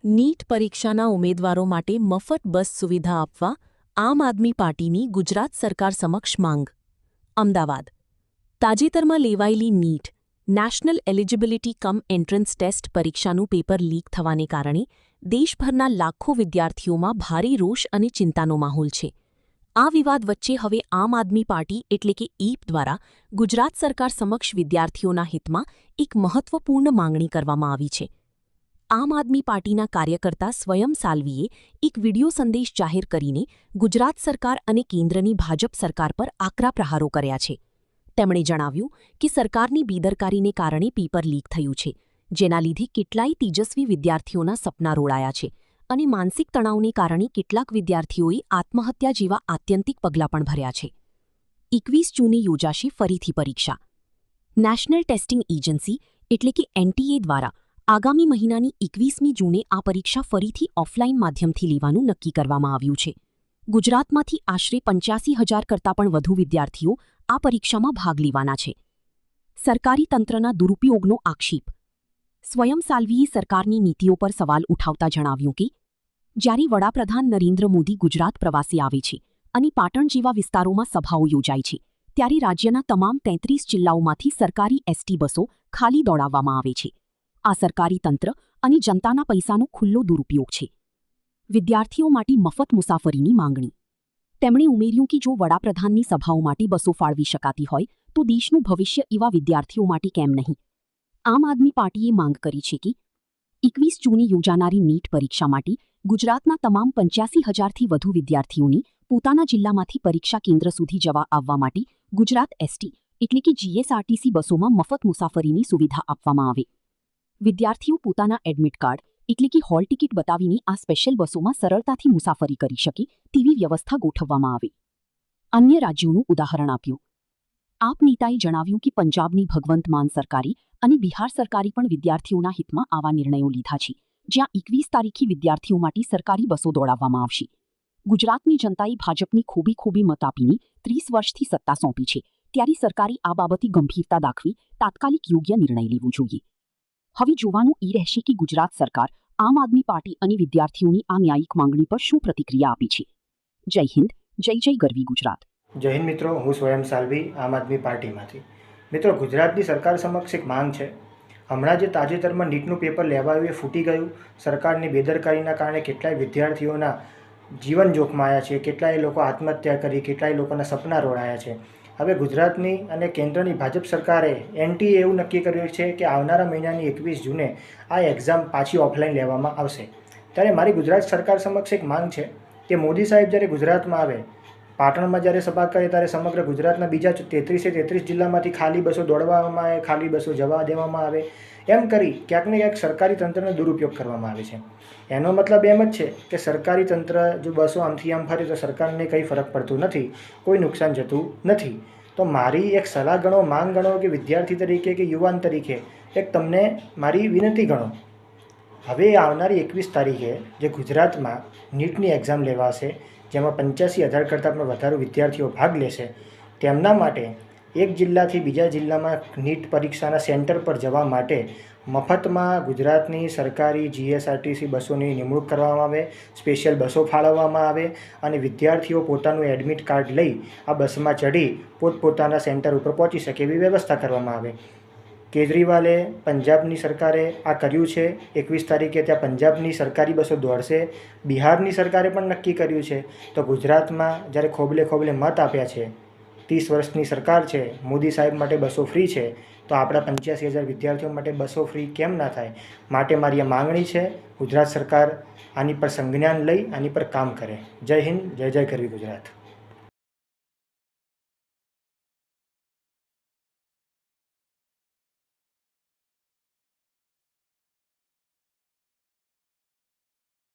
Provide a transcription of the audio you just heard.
NEET પરીક્ષાના ઉમેદવારો માટે મફત બસ સુવિધા આપવા આમ આદમી પાર્ટીની ગુજરાત સરકાર સમક્ષ માંગ. અમદાવાદ. તાજેતરમાં લેવાયેલી NEET national eligibility cum entrance test પરીક્ષાનું પેપર લીક થવાને કારણે દેશભરના લાખો વિદ્યાર્થીઓમાં ભારે રોષ અને ચિંતાનો માહોલ છે. આ વિવાદ વચ્ચે હવે આમ આદમી પાર્ટી એટલે કે ઈપ દ્વારા ગુજરાત સરકાર સમક્ષ વિદ્યાર્થીઓના હિતમાં એક મહત્વપૂર્ણ માંગણી કરવામાં આવી છે. આમ આદમી પાર્ટીના કાર્યકર્તા સ્વયં સાલ્વીએ એક વિડિયો સંદેશ જાહેર કરીને ગુજરાત સરકાર અને કેન્દ્રની ભાજપ સરકાર પર આકરા પ્રહારો કર્યા છે. તેમણે જણાવ્યું કે સરકારની બેદરકારીને કારણે પેપર લીક થયું છે, જેના લીધે કેટલાય તેજસ્વી વિદ્યાર્થીઓના સપના રોળાયા છે અને માનસિક તણાવને કારણે કેટલાક વિદ્યાર્થીઓએ આત્મહત્યા જેવા આત્યંતિક પગલાં પણ ભર્યા છે. 21 જૂને યોજાશે ફરીથી પરીક્ષા. નેશનલ ટેસ્ટિંગ એજન્સી એટલે કે એનટીએ દ્વારા આગામી મહિનાની 21મી જૂને આ પરીક્ષા ફરીથી ઓફલાઇન માધ્યમથી લેવાનું નક્કી કરવામાં આવ્યું છે. ગુજરાતમાંથી આશરે 85,000 કરતાં પણ વધુ વિદ્યાર્થીઓ આ પરીક્ષામાં ભાગ લેવાના છે. સરકારી તંત્રના દુરુપયોગનો આક્ષેપ. સ્વયં સાલ્વીએ સરકારની નીતિઓ પર સવાલ ઉઠાવતા જણાવ્યું કે જ્યારે વડાપ્રધાન નરેન્દ્ર મોદી ગુજરાત પ્રવાસે આવે છે અને પાટણ જેવા વિસ્તારોમાં સભાઓ યોજાય છે, ત્યારે રાજ્યના તમામ 33 જિલ્લાઓમાંથી સરકારી એસટી બસો ખાલી દોડાવવામાં આવે છે. આ સરકારી તંત્ર અને જનતાના પૈસાનો ખુલ્લો દુરુપયોગ છે. વિદ્યાર્થીઓ માટે મફત મુસાફરીની માંગણી. તેમણે ઉમેર્યું કે જો વડાપ્રધાનની સભાઓ માટે બસો ફાળવી શકાતી હોય તો દેશનું ભવિષ્ય એવા વિદ્યાર્થીઓ માટે કેમ નહીં? આમ આદમી પાર્ટીએ માંગ કરી છે કે 21 જૂને યોજાનારી નીટ પરીક્ષા માટે ગુજરાતના તમામ 85,000થી વધુ વિદ્યાર્થીઓને પોતાના જિલ્લામાંથી પરીક્ષા કેન્દ્ર સુધી જવા આવવા માટે ગુજરાત એસટી એટલે કે જીએસઆરટીસી બસોમાં મફત મુસાફરીની સુવિધા આપવામાં આવે. વિદ્યાર્થીઓ પોતાના એડમિટ કાર્ડ એટલે કે હોલ ટિકિટ બતાવીને આ સ્પેશિયલ બસોમાં સરળતાથી મુસાફરી કરી શકે તેવી વ્યવસ્થા ગોઠવવામાં આવે. અન્ય રાજ્યોનું ઉદાહરણ આપ્યું. આપ નેતાએ જણાવ્યું કે પંજાબની ભગવંત માન સરકારી અને બિહાર સરકારે પણ વિદ્યાર્થીઓના હિતમાં આવા નિર્ણયો લીધા છે, જ્યાં 21 તારીખે વિદ્યાર્થીઓ માટે સરકારી બસો દોડાવવામાં આવશે. ગુજરાતની જનતાએ ભાજપને ખોબે મત આપીને 30 વર્ષથી સત્તા સોંપી છે, ત્યારે સરકારે આ બાબતે ગંભીરતા દાખવી તાત્કાલિક યોગ્ય નિર્ણય લેવો જોઈએ. હવે જોવાનું એ રહેશે કે ગુજરાત સરકાર આમ આદમી પાર્ટી અને વિદ્યાર્થીઓની આ ન્યાયિક માંગણી પર શું પ્રતિક્રિયા આપી છે. જય હિન્દ, જય ગરવી ગુજરાત. જય હિન્દ મિત્રો, હું સ્વયં સાલ્વી આમ આદમી પાર્ટીમાંથી. મિત્રો, ગુજરાતની સરકાર સમક્ષ એક માંગ છે. હમણાં જે તાજેતરમાં નીટનું પેપર લેવાયું એ ફૂટી ગયું. સરકારની બેદરકારીના કારણે કેટલાય વિદ્યાર્થીઓના જીવન જોખમાયા છે, કેટલાય લોકો આત્મહત્યા કરી, કેટલાય લોકોના સપના રોડાયા છે. હવે ગુજરાતની અને કેન્દ્રની ભાજપ સરકારે એનટીએ એવું નક્કી કર્યું છે કે આવનારા મહિનાની 21 જૂને આ એક્ઝામ પાછી ઓફલાઈન લેવામાં આવશે. ત્યારે મારી ગુજરાત સરકાર સમક્ષ એક માંગ છે કે મોદી સાહેબ જ્યારે ગુજરાતમાં આવે, પાટણમાં જ્યારે સભા કરે, ત્યારે સમગ્ર ગુજરાતના બીજા 33 જિલ્લામાંથી ખાલી બસો દોડવામાં આવે, ખાલી બસો જવા દેવામાં આવે. એમ કરી ક્યાંક ને ક્યાંક સરકારી તંત્રનો દુરુપયોગ કરવામાં આવે છે. એનો મતલબ એમ જ છે કે સરકારી તંત્ર જો બસો આમથી આમ ફરે તો સરકારને કંઈ ફરક પડતું નથી, કોઈ નુકસાન જતું નથી. તો મારી એક સલાહ ગણો, માંગ ગણો કે વિદ્યાર્થી તરીકે કે યુવાન તરીકે એક તમને મારી વિનંતી ગણો. હવે આવનારી 21 તારીખે જે ગુજરાતમાં નીટની એક્ઝામ લેવાશે, જેમાં 85,000 કરતાં પણ વધારે વિદ્યાર્થીઓ ભાગ લેશે, તેમના માટે એક જિલ્લાથી બીજા જિલ્લામાં નીટ પરીક્ષાના સેન્ટર પર જવા માટે મફતમાં ગુજરાતની સરકારી જીએસઆરટીસી બસોની નિમણૂક કરવામાં આવે, સ્પેશિયલ બસો ફાળવવામાં આવે અને વિદ્યાર્થીઓ પોતાનું એડમિટ કાર્ડ લઈ આ બસમાં ચડી પોતપોતાના સેન્ટર ઉપર પહોંચી શકે એવી વ્યવસ્થા કરવામાં આવે. કેજરીવાલે, પંજાબની સરકારે આ કર્યું છે. 21 તારીખે ત્યાં પંજાબની સરકારી બસો દોડશે. બિહારની સરકારે પણ નક્કી કર્યું છે. તો ગુજરાતમાં જ્યારે ખોબલે મત આપ્યા છે, 30 વર્ષની સરકાર છે, મોદી સાહેબ માટે બસો ફ્રી છે, તો આપણા 85,000 વિદ્યાર્થીઓ માટે બસો ફ્રી કેમ ના થાય? માટે મારી આ માંગણી છે. ગુજરાત સરકાર આની પર સંજ્ઞાન લઈ આની પર કામ કરે. જય હિન્દ, જય ગરવી ગુજરાત.